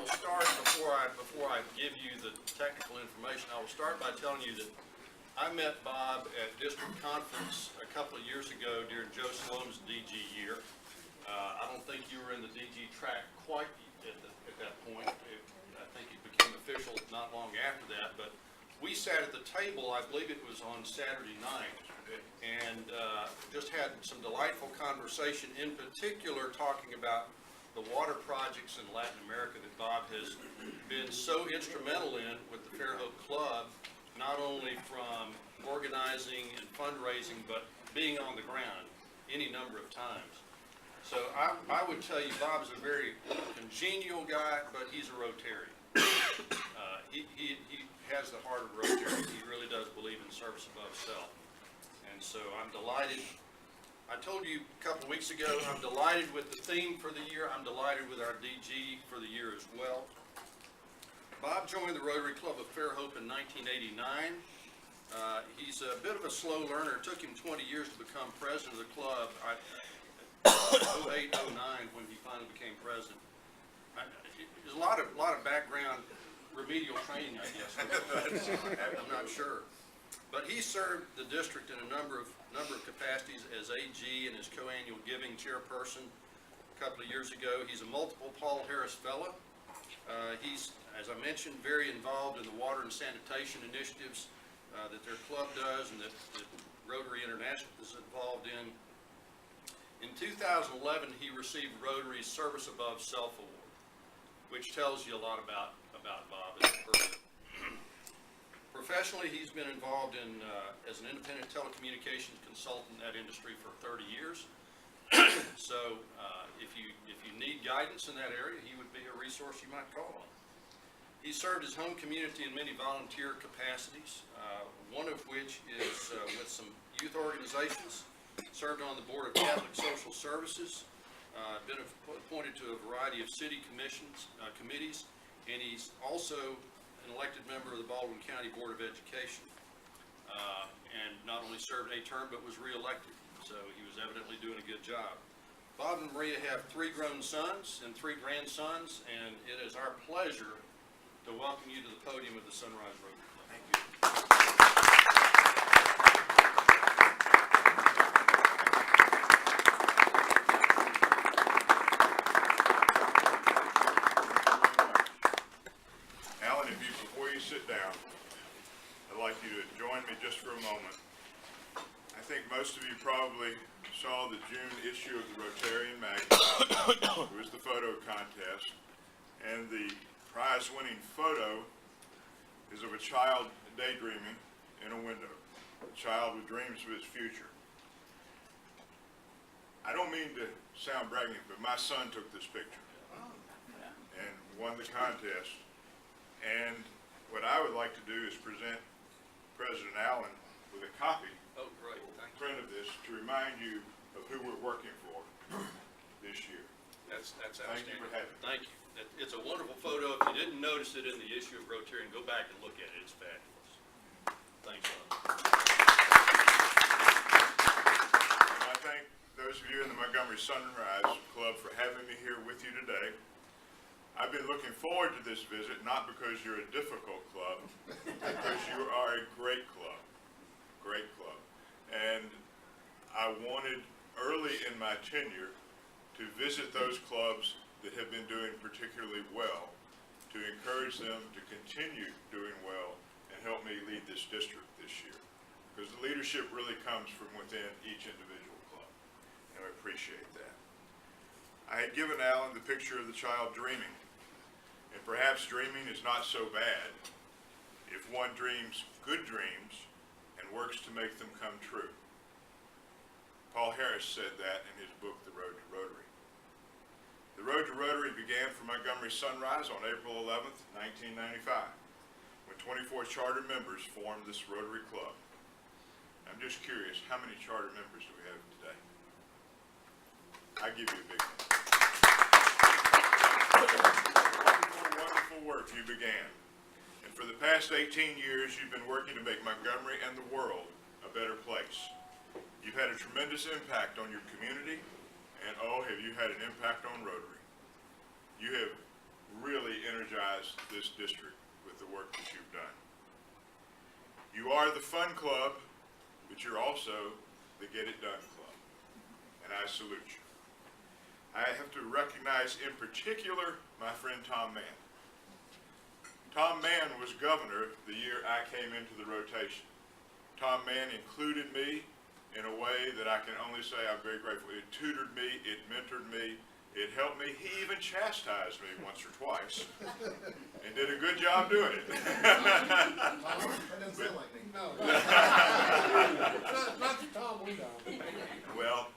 will start before I give you the technical information. I will start by telling you that I met Bob at district conference a couple of years ago during Joe Sloan's DG year. I don't think you were in the DG track quite at that point. I think it became official not long after that, but we sat at the table, I believe it was on Saturday night, and just had some delightful conversation, in particular talking about the water projects in Latin America that Bob has been so instrumental in with the Fairhope Club, not only from organizing and fundraising, but being on the ground any number of times. So I would tell you Bob's a very congenial guy, but he's a Rotarian. He has the heart of Rotary. He really does believe in service above self. And so I'm delighted. I told you a couple of weeks ago, I'm delighted with the theme for the year. I'm delighted with our DG for the year as well. Bob joined the Rotary Club of Fairhope in 1989. He's a bit of a slow learner. It took him 20 years to become president of the club. 08, 09 when he finally became president. There's a lot of background remedial training, I guess. I'm not sure. But he served the district in a number of capacities as AG and as co-annual giving chairperson a couple of years ago. He's a multiple Paul Harris Fellow. He's, as I mentioned, very involved in the water and sanitation initiatives that their club does and that Rotary International is involved in. In 2011, he received Rotary's Service Above Self Award, which tells you a lot about Bob as a person. Professionally, he's been involved in as an independent telecommunications consultant in that industry for 30 years. So if you need guidance in that area, he would be a resource you might call on. He served his home community in many volunteer capacities, one of which is with some youth organizations. Served on the Board of Catholic Social Services, been appointed to a variety of city commissions, committees, and he's also an elected member of the Baldwin County Board of Education, and not only served a term but was re-elected, so he was evidently doing a good job. Bob and Maria have 3 grown sons and 3 grandsons, and it is our pleasure to welcome you to the podium of the Sunrise Rotary Club. Thank you. Sit down. I'd like you to join me just for a moment. I think most of you probably saw the June issue of the Rotarian magazine. It was the photo contest, and the prize-winning photo is of a child daydreaming in a window, a child with dreams of his future. I don't mean to sound bragging, but my son took this picture and won the contest. And what I would like to do is present President Allen with a copy print of this to remind you of who we're working for this year. That's Thank you for having me. Thank you. It's a wonderful photo. If you didn't notice it in the issue of Rotarian, go back and look at it. It's fabulous. Thanks, Bob. And I thank those of you in the Montgomery Sunrise Club for having me here with you today. I've been looking forward to this visit, not because you're a difficult club, because you are a great club. And I wanted early in my tenure to visit those clubs that have been doing particularly well, to encourage them to continue doing well and help me lead this district this year. Because the leadership really comes from within each individual club, and I appreciate that. I had given Alan the picture of the child dreaming. And perhaps dreaming is not so bad if one dreams good dreams and works to make them come true. Paul Harris said that in his book, The Road to Rotary. The Road to Rotary began for Montgomery Sunrise on April 11th, 1995, when 24 charter members formed this Rotary Club. I'm just curious, how many charter members do we have today? I give you a big one. Wonderful work you began. And for the past 18 years, you've been working to make Montgomery and the world a better place. You've had a tremendous impact on your community, and oh, have you had an impact on Rotary. You have really energized this district with the work that you've done. You are the fun club, but you're also the get it done club, and I salute you. I have to recognize in particular my friend Tom Mann. Tom Mann was governor the year I came into the rotation. Tom Mann included me in a way that I can only say I'm very grateful. It tutored me, it mentored me, it helped me. He even chastised me once or twice and did a good job doing it. That doesn't sound like me. No. Not the Tom we know. Well,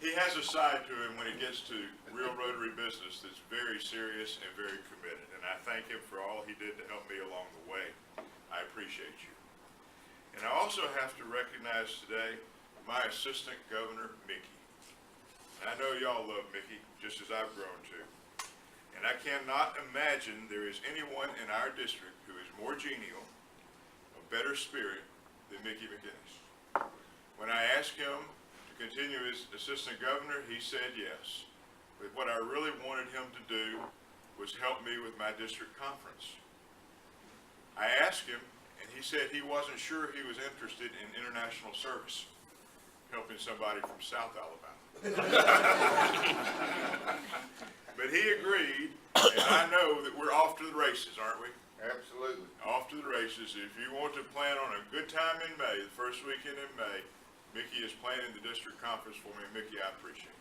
he has a side to him when it gets to real Rotary business that's very serious and very committed. And I thank him for all he did to help me along the way. I appreciate you. And I also have to recognize today my assistant governor, Mickey. And I know y'all love Mickey, just as I've grown to. And I cannot imagine there is anyone in our district who is more genial, a better spirit than Mickey McInnes. When I asked him to continue as assistant governor, he said yes. But what I really wanted him to do was help me with my district conference. I asked him, and he said he wasn't sure he was interested in international service, helping somebody from South Alabama. But he agreed, and I know that we're off to the races, aren't we? Absolutely. Off to the races. If you want to plan on a good time in May, the first weekend in May, Mickey is planning the district conference for me. Mickey, I appreciate it.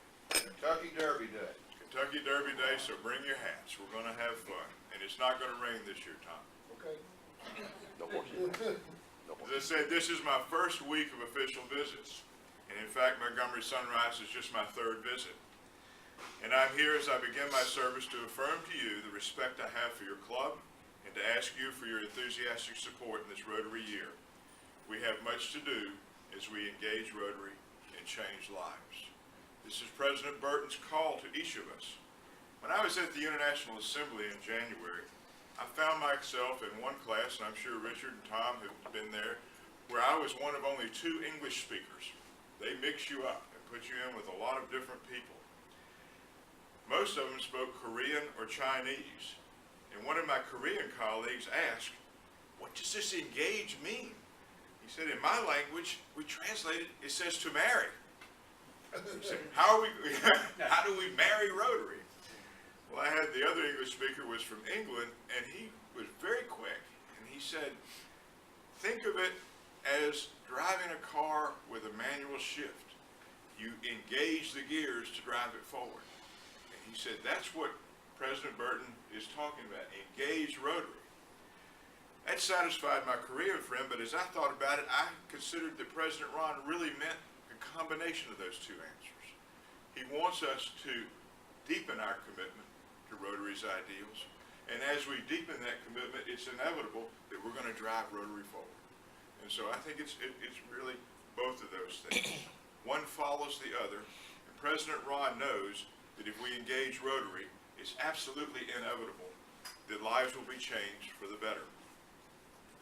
Kentucky Derby Day. Kentucky Derby Day, so bring your hats. We're gonna have fun. And it's not gonna rain this year, Tom. Okay. As I said, this is my first week of official visits. And in fact, Montgomery Sunrise is just my third visit. And I'm here as I begin my service to affirm to you the respect I have for your club and to ask you for your enthusiastic support in this Rotary year. We have much to do as we engage Rotary and change lives. This is President Burton's call to each of us. When I was at the International Assembly in January, I found myself in one class, and I'm sure Richard and Tom have been there, where I was one of only 2 English speakers. They mix you up and put you in with a lot of different people. Most of them spoke Korean or Chinese. And one of my Korean colleagues asked, "What does this engage mean?" He said, "In my language, we translate it, it says to marry." He said, how do we marry Rotary? Well, I had the other English speaker was from England, and he was very quick. And he said, think of it as driving a car with a manual shift. You engage the gears to drive it forward. And he said, that's what President Burton is talking about, engage Rotary. That satisfied my Korean friend, but as I thought about it, I considered that President Ron really meant a combination of those 2 answers. He wants us to deepen our commitment to Rotary's ideals, and as we deepen that commitment, it's inevitable that we're going to drive Rotary forward. And so I think it's really both of those things. One follows the other, and President Ron knows that if we engage Rotary, it's absolutely inevitable that lives will be changed for the better.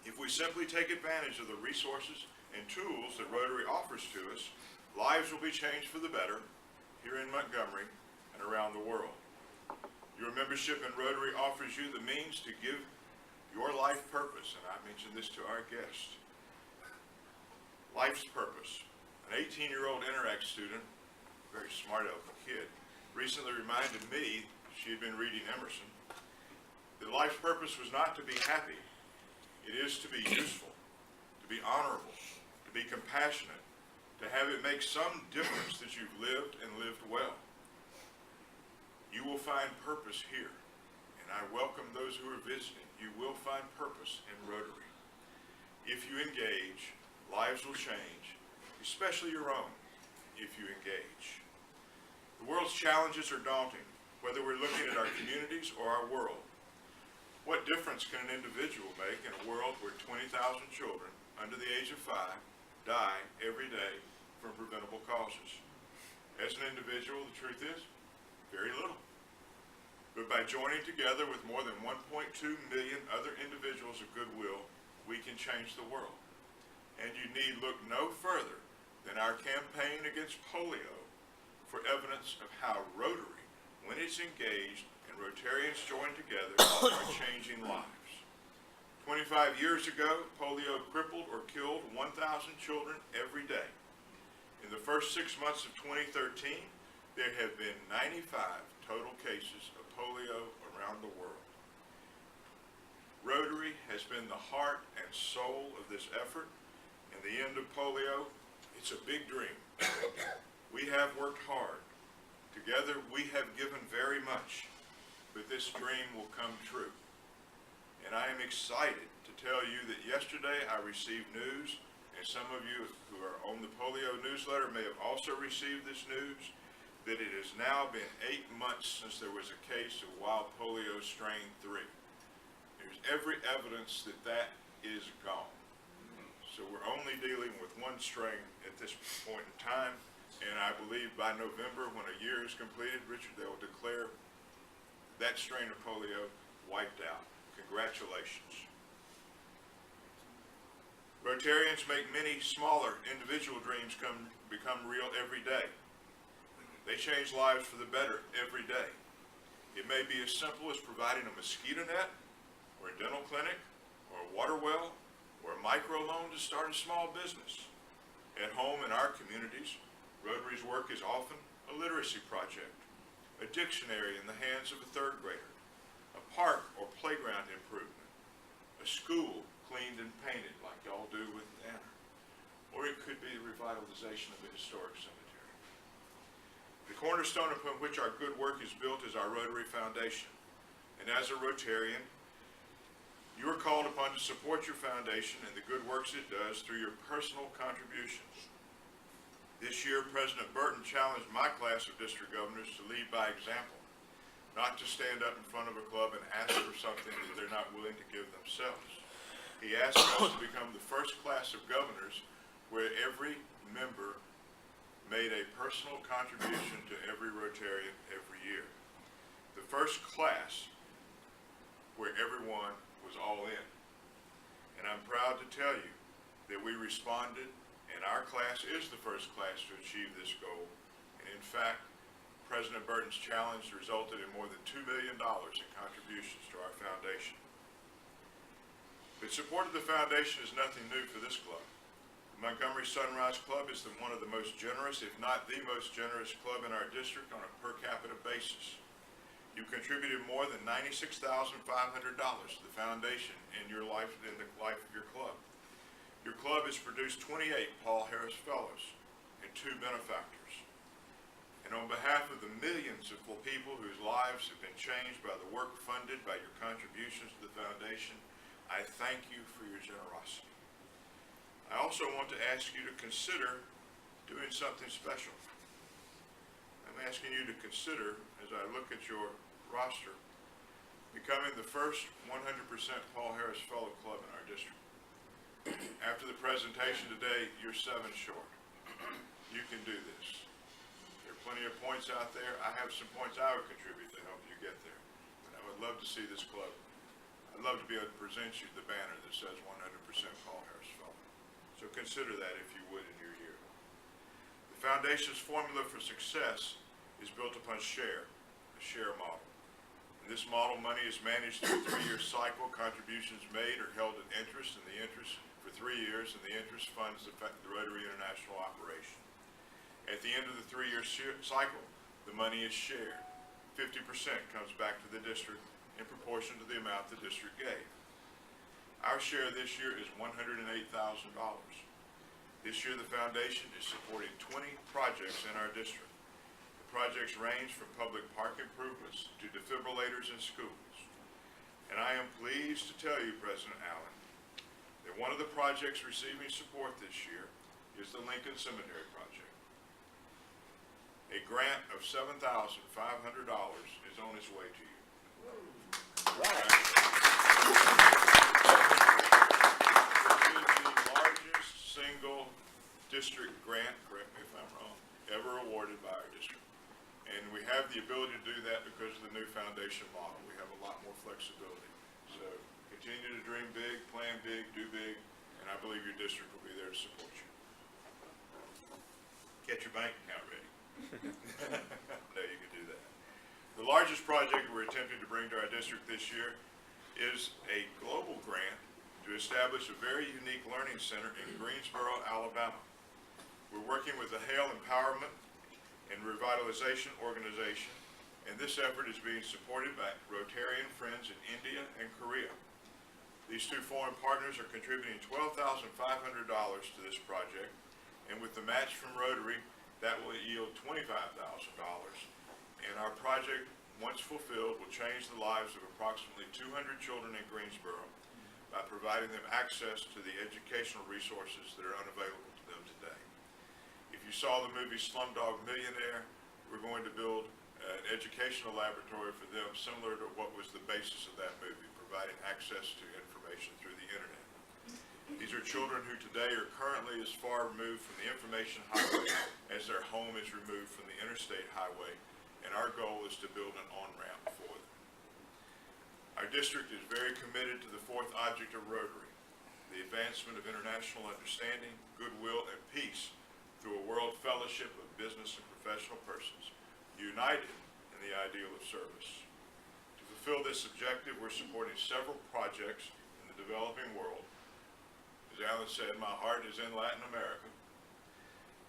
If we simply take advantage of the resources and tools that Rotary offers to us, lives will be changed for the better here in Montgomery and around the world. Your membership in Rotary offers you the means to give your life purpose, and I mentioned this to our guest. Life's purpose. An 18-year-old Interact student, very smart aleck kid, recently reminded me, she had been reading Emerson, that life's purpose was not to be happy. It is to be useful, to be honorable, to be compassionate, to have it make some difference that you've lived and lived well. You will find purpose here, and I welcome those who are visiting. You will find purpose in Rotary. If you engage, lives will change, especially your own, if you engage. The world's challenges are daunting, whether we're looking at our communities or our world. What difference can an individual make in a world where 20,000 children under the age of 5 die every day from preventable causes? As an individual, the truth is, very little. But by joining together with more than 1.2 million other individuals of goodwill, we can change the world. And you need look no further than our campaign against polio for evidence of how Rotary when it's engaged and Rotarians join together, are changing lives. 25 years ago, polio crippled or killed 1,000 children every day. In the first 6 months of 2013, there have been 95 total cases of polio around the world. Rotary has been the heart and soul of this effort, and the end of polio, it's a big dream. We have worked hard. Together, we have given very much, but this dream will come true. And I am excited to tell you that yesterday I received news, and some of you who are on the polio newsletter may have also received this news, that it has now been 8 months since there was a case of wild polio strain 3. There's every evidence that that is gone. So we're only dealing with one strain at this point in time, and I believe by November, when a year is completed, Richard, they will declare that strain of polio wiped out. Congratulations. Rotarians make many smaller individual dreams become real every day. They change lives for the better every day. It may be as simple as providing a mosquito net, or a dental clinic, or a water well, or a microloan to start a small business. At home in our communities, Rotary's work is often a literacy project, a dictionary in the hands of a 3rd grader, a park or playground improvement, a school cleaned and painted like y'all do with Anna, or it could be the revitalization of a historic cemetery. The cornerstone upon which our good work is built is our Rotary Foundation, and as a Rotarian, you are called upon to support your foundation and the good works it does through your personal contributions. This year, President Burton challenged my class of district governors to lead by example, not to stand up in front of a club and ask for something that they're not willing to give themselves. He asked us to become the first class of governors where every member made a personal contribution to every Rotarian every year. The first class where everyone was all in. And I'm proud to tell you that we responded, and our class is the first class to achieve this goal. And in fact, President Burton's challenge resulted in more than $2 million in contributions to our foundation. But support of the foundation is nothing new for this club. The Montgomery Sunrise Club is one of the most generous, if not the most generous club in our district on a per capita basis. You contributed more than $96,500 to the foundation in the life of your club. Your club has produced 28 Paul Harris Fellows and 2 benefactors. And on behalf of the millions of people whose lives have been changed by the work funded by your contributions to the foundation, I thank you for your generosity. I also want to ask you to consider doing something special. I'm asking you to consider, as I look at your roster, becoming the first 100% Paul Harris Fellow Club in our district. After the presentation today, you're 7 short. You can do this. There are plenty of points out there. I have some points I would contribute to help you get there. But I would love to see this club. I'd love to be able to present you the banner that says 100% Paul Harris Fellow. So consider that if you would in your year. The foundation's formula for success is built upon a share model. In this model, money is managed through a 3-year cycle. Contributions made are held in interest, and the interest for 3 years, and the interest funds the Rotary International operation. At the end of the 3-year cycle, the money is shared. 50% comes back to the district in proportion to the amount the district gave. Our share this year is $108,000. This year, the foundation is supporting 20 projects in our district. Projects range from public park improvements to defibrillators in schools. And I am pleased to tell you, President Allen, that one of the projects receiving support this year is the Lincoln Cemetery project. A grant of $7,500 is on its way to you. Right. It is the largest single district grant, correct me if I'm wrong, ever awarded by our district. And we have the ability to do that because of the new foundation model. We have a lot more flexibility. So continue to dream big, plan big, do big, and I believe your district will be there to support you. Get your bank account ready. I know you can do that. The largest project we're attempting to bring to our district this year is a global grant to establish a very unique learning center in Greensboro, Alabama. We're working with the Hale Empowerment and Revitalization Organization, and this effort is being supported by Rotarian friends in India and Korea. These two foreign partners are contributing $12,500 to this project, and with the match from Rotary, that will yield $25,000. And our project, once fulfilled, will change the lives of approximately 200 children in Greensboro by providing them access to the educational resources that are unavailable to them today. If you saw the movie Slumdog Millionaire, we're going to build an educational laboratory for them similar to what was the basis of that movie, providing access to information through the internet. These are children who today are currently as far removed from the information highway as their home is removed from the interstate highway, and our goal is to build an on-ramp for them. Our district is very committed to the fourth object of Rotary, the advancement of international understanding, goodwill, and peace through a world fellowship of business and professional persons, united in the ideal of service. To fulfill this objective, we're supporting several projects in the developing world. As Alan said, my heart is in Latin America.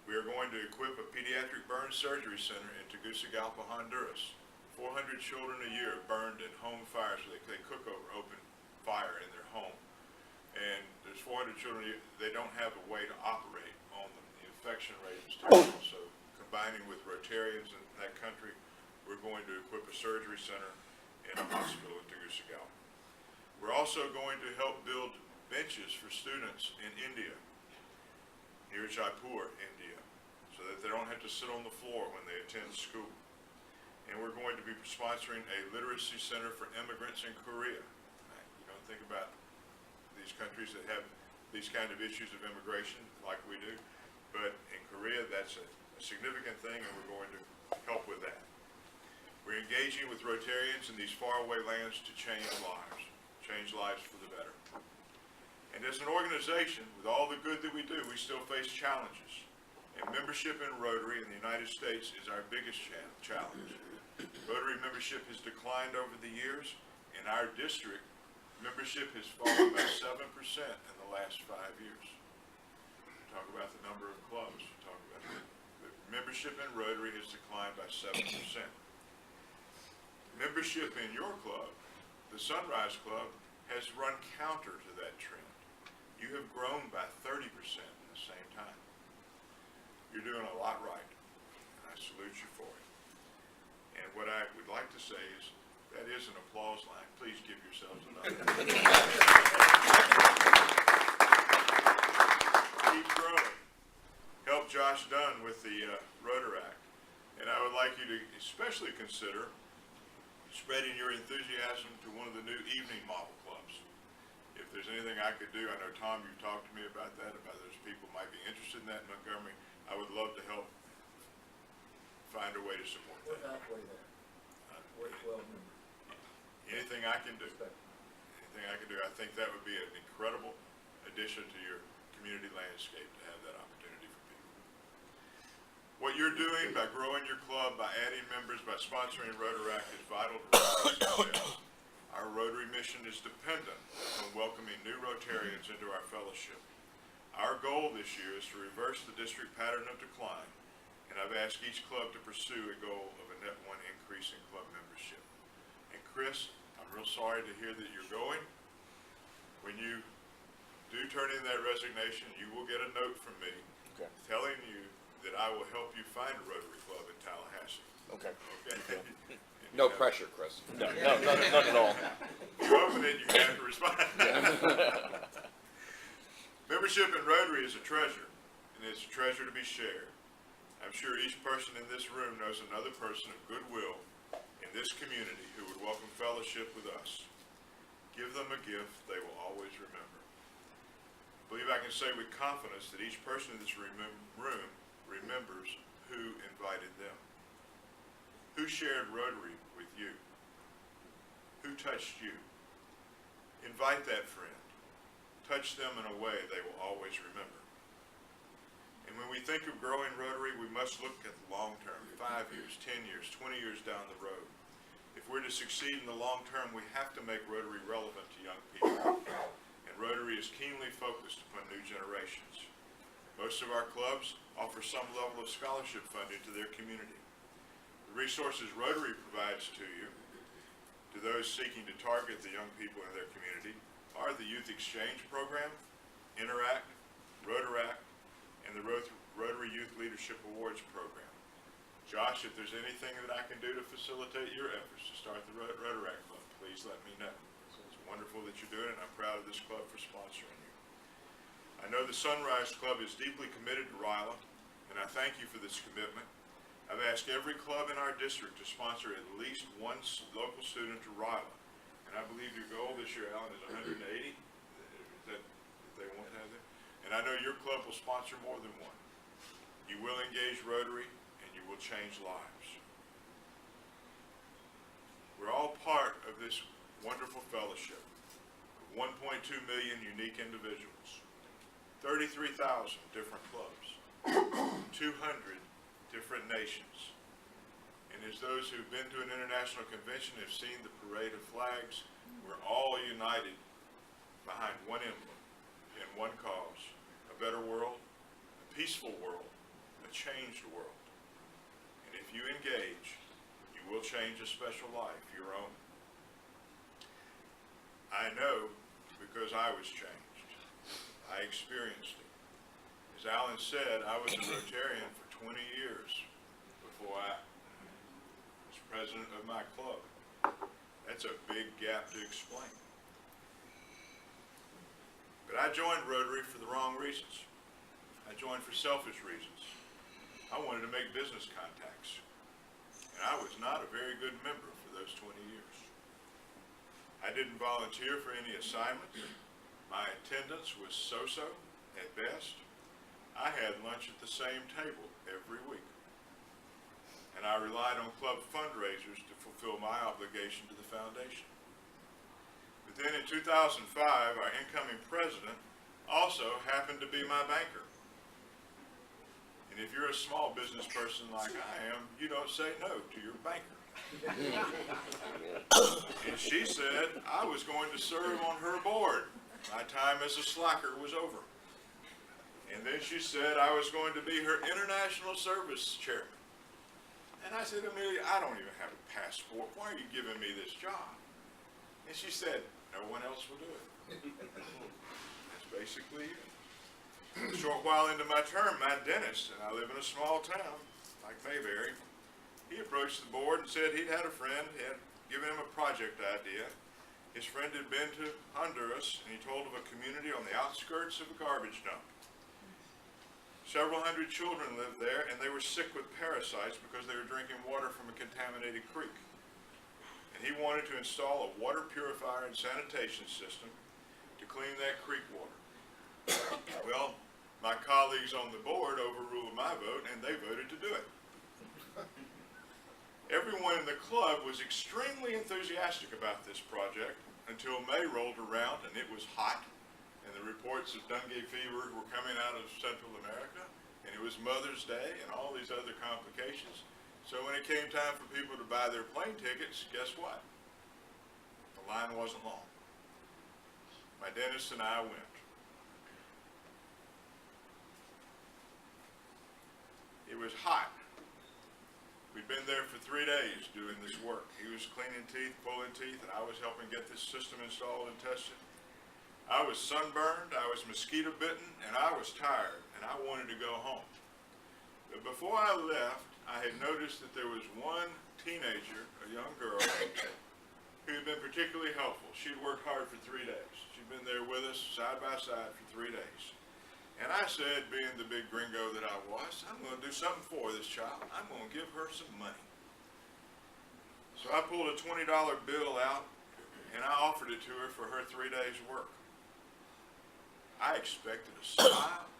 We are going to equip a pediatric burn surgery center in Tegucigalpa, Honduras. 400 children a year burned in home fires. They cook over open fire in their home. And there's 400 children, they don't have a way to operate on them. The infection rate is terrible. So combining with Rotarians in that country, we're going to equip a surgery center in a hospital in Tegucigalpa. We're also going to help build benches for students in India, near Jaipur, India, so that they don't have to sit on the floor when they attend school. And we're going to be sponsoring a literacy center for immigrants in Korea. You don't think about these countries that have these kind of issues of immigration like we do, but in Korea that's a significant thing, and we're going to help with that. We're engaging with Rotarians in these faraway lands to change lives for the better. And as an organization, with all the good that we do, we still face challenges. And membership in Rotary in the United States is our biggest challenge. Rotary membership has declined over the years. In our district, membership has fallen by 7% in the last 5 years. Talk about the number of clubs. Talk about the membership in Rotary has declined by 7%. Membership in your club, the Sunrise Club, has run counter to that trend. You have grown by 30% in the same time. You're doing a lot right, and I salute you for it. And what I would like to say is, that is an applause line. Please give yourselves another. Keep growing. Help Josh Dunn with the Rotaract. And I would like you to especially consider spreading your enthusiasm to one of the new evening model clubs. If there's anything I could do, I know, Tom, you've talked to me about that, about those people might be interested in that in Montgomery. I would love to help find a way to support We're that. halfway there. We're 12 members. Anything I can do, I think that would be an incredible addition to your community landscape to have that opportunity for people. What you're doing by growing your club, by adding members, by sponsoring Rotaract is vital to Rotary's success. Our Rotary mission is dependent on welcoming new Rotarians into our fellowship. Our goal this year is to reverse the district pattern of decline, and I've asked each club to pursue a goal of a net 1 increase in club membership. And Chris, I'm real sorry to hear that you're going. When you do turn in that resignation, you will get a note from me telling you that I will help you find a Rotary club in Tallahassee. Okay. Okay? No pressure, Chris. No, none at all. You open it, you have to respond. Membership in Rotary is a treasure, and it's a treasure to be shared. I'm sure each person in this room knows another person of goodwill in this community who would welcome fellowship with us. Give them a gift they will always remember. I believe I can say with confidence that each person in this room remembers who invited them. Who shared Rotary with you? Who touched you? Invite that friend. Touch them in a way they will always remember. And when we think of growing Rotary, we must look at the long term, 5 years, 10 years, 20 years down the road. If we're to succeed in the long term, we have to make Rotary relevant to young people. And Rotary is keenly focused upon new generations. Most of our clubs offer some level of scholarship funding to their community. The resources Rotary provides to you, to those seeking to target the young people in their community, are the Youth Exchange Program, Interact, Rotaract, and the Rotary Youth Leadership Awards Program. Josh, if there's anything that I can do to facilitate your efforts to start the Rotaract Club, please let me know. It's wonderful that you're doing it, and I'm proud of this club for sponsoring you. I know the Sunrise Club is deeply committed to RILA, and I thank you for this commitment. I've asked every club in our district to sponsor at least one local student to RILA, and I believe your goal this year, Alan, is 180. Is that if they want to have that? And I know your club will sponsor more than one. You will engage Rotary, and you will change lives. We're all part of this wonderful fellowship of 1.2 million unique individuals, 33,000 different clubs, 200 different nations. And as those who've been to an international convention have seen the parade of flags, we're all united behind one emblem and one cause: a better world, a peaceful world, a changed world. And if you engage, you will change a special life, your own. I know because I was changed. I experienced it. As Alan said, I was a Rotarian for 20 years before I was president of my club. That's a big gap to explain. But I joined Rotary for the wrong reasons. I joined for selfish reasons. I wanted to make business contacts, and I was not a very good member for those 20 years. I didn't volunteer for any assignments. My attendance was so-so at best. I had lunch at the same table every week, and I relied on club fundraisers to fulfill my obligation to the foundation. But then in 2005, our incoming president also happened to be my banker. And if you're a small business person like I am, you don't say no to your banker. And she said I was going to serve on her board. My time as a slacker was over. And then she said I was going to be her international service chairman. And I said, Amelia, I don't even have a passport. Why are you giving me this job? And she said, no one else will do it. That's basically it. A short while into my term, my dentist, and I live in a small town like Mayberry, he approached the board and said he'd had a friend, he had given him a project idea. His friend had been to Honduras, and he told of a community on the outskirts of a garbage dump. Several hundred children lived there, and they were sick with parasites because they were drinking water from a contaminated creek. And he wanted to install a water purifier and sanitation system to clean that creek water. Well, my colleagues on the board overruled my vote, and they voted to do it. Everyone in the club was extremely enthusiastic about this project until May rolled around and it was hot, and the reports of dengue fever were coming out of Central America, and it was Mother's Day and all these other complications. So when it came time for people to buy their plane tickets, guess what? The line wasn't long. My dentist and I went. It was hot. We'd been there for 3 days doing this work. He was cleaning teeth, pulling teeth, and I was helping get this system installed and tested. I was sunburned, I was mosquito bitten, and I was tired, and I wanted to go home. But before I left, I had noticed that there was one teenager, a young girl, who had been particularly helpful. She'd worked hard for 3 days. She'd been there with us side by side for 3 days. And I said, being the big gringo that I was, I'm going to do something for this child. I'm going to give her some money. So I pulled a $20 bill out, and I offered it to her for her 3 days' work. I expected a smile.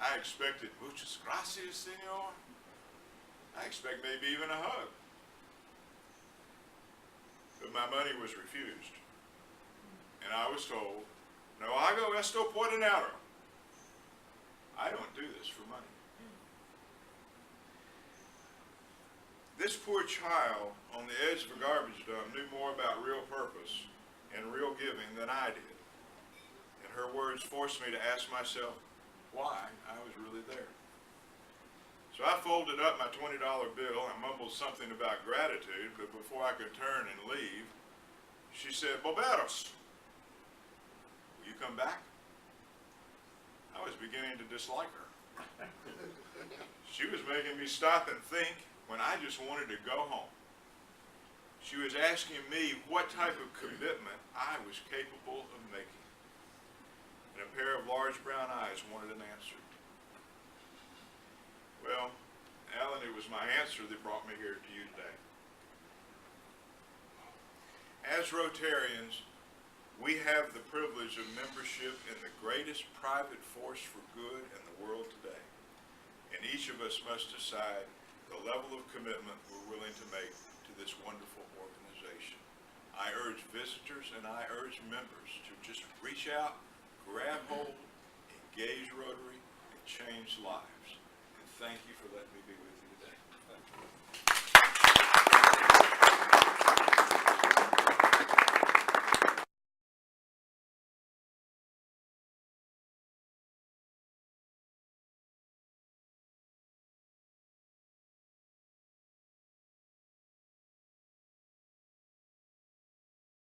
I expected, muchas gracias, senor. I expect maybe even a hug. But my money was refused. And I was told, no hago esto por dinero. I don't do this for money. This poor child on the edge of a garbage dump knew more about real purpose and real giving than I did. And her words forced me to ask myself why I was really there. So I folded up my $20 bill and mumbled something about gratitude, but before I could turn and leave, she said, "Boberos, will you come back?" I was beginning to dislike her. She was making me stop and think when I just wanted to go home. She was asking me what type of commitment I was capable of making. And a pair of large brown eyes wanted an answer. Well, Alan, it was my answer that brought me here to you today. As Rotarians, we have the privilege of membership in the greatest private force for good in the world today. And each of us must decide the level of commitment we're willing to make to this wonderful organization. I urge visitors and I urge members to just reach out, grab hold, engage Rotary, and change lives. And thank you for letting me be with you today.